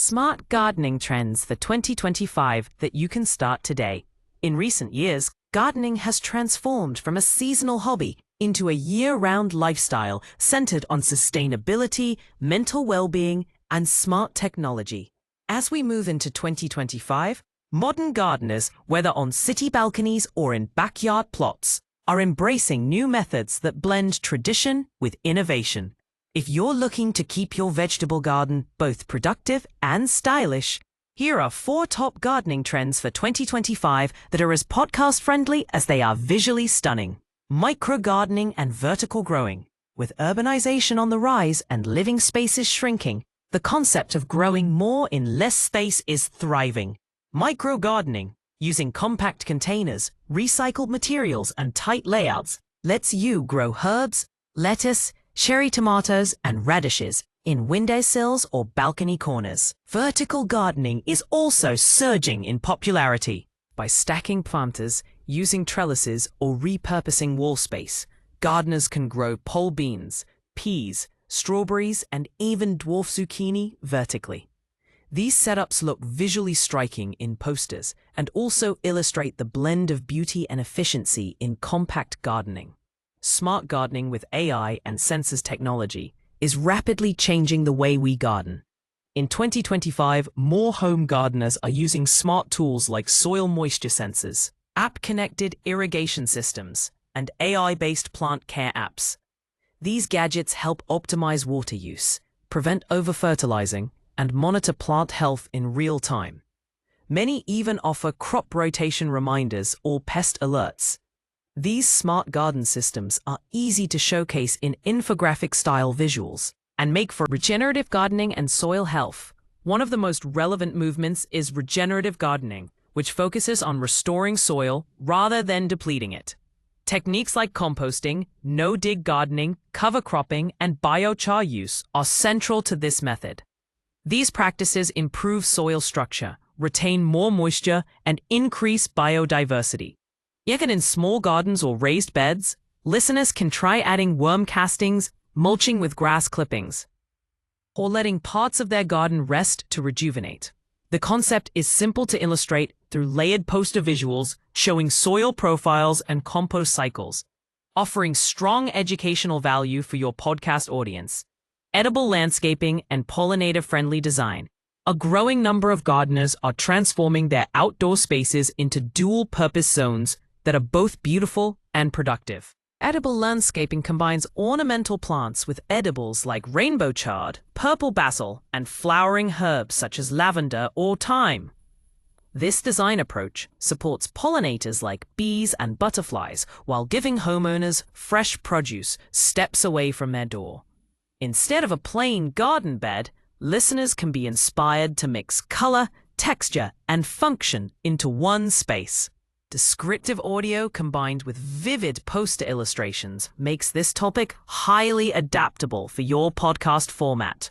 Smart gardening trends for 2025 that you can start today. In recent years, gardening has transformed from a seasonal hobby into a year-round lifestyle centered on sustainability, mental well-being, and smart technology. As we move into 2025, modern gardeners, whether on city balconies or in backyard plots, are embracing new methods that blend tradition with innovation. If you're looking to keep your vegetable garden both productive and stylish, here are 4 top gardening trends for 2025 that are as podcast-friendly as they are visually stunning. Micro-gardening and vertical growing. With urbanization on the rise and living spaces shrinking, the concept of growing more in less space is thriving. Micro-gardening, using compact containers, recycled materials, and tight layouts, lets you grow herbs, lettuce, cherry tomatoes, and radishes in windowsills or balcony corners. Vertical gardening is also surging in popularity. By stacking planters, using trellises, or repurposing wall space, gardeners can grow pole beans, peas, strawberries, and even dwarf zucchini vertically. These setups look visually striking in posters and also illustrate the blend of beauty and efficiency in compact gardening. Smart gardening with AI and sensors technology is rapidly changing the way we garden. In 2025, more home gardeners are using smart tools like soil moisture sensors, app-connected irrigation systems, and AI-based plant care apps. These gadgets help optimize water use, prevent over-fertilizing, and monitor plant health in real time. Many even offer crop rotation reminders or pest alerts. These smart garden systems are easy to showcase in infographic-style visuals and make for regenerative gardening and soil health. One of the most relevant movements is regenerative gardening, which focuses on restoring soil rather than depleting it. Techniques like composting, no-dig gardening, cover cropping, and biochar use are central to this method. These practices improve soil structure, retain more moisture, and increase biodiversity. Yet in small gardens or raised beds, listeners can try adding worm castings, mulching with grass clippings, or letting parts of their garden rest to rejuvenate. The concept is simple to illustrate through layered poster visuals showing soil profiles and compost cycles, offering strong educational value for your podcast audience. Edible landscaping and pollinator-friendly design. A growing number of gardeners are transforming their outdoor spaces into dual-purpose zones that are both beautiful and productive. Edible landscaping combines ornamental plants with edibles like rainbow chard, purple basil, and flowering herbs such as lavender or thyme. This design approach supports pollinators like bees and butterflies while giving homeowners fresh produce steps away from their door. Instead of a plain garden bed, listeners can be inspired to mix color, texture, and function into one space. Descriptive audio combined with vivid poster illustrations makes this topic highly adaptable for your podcast format.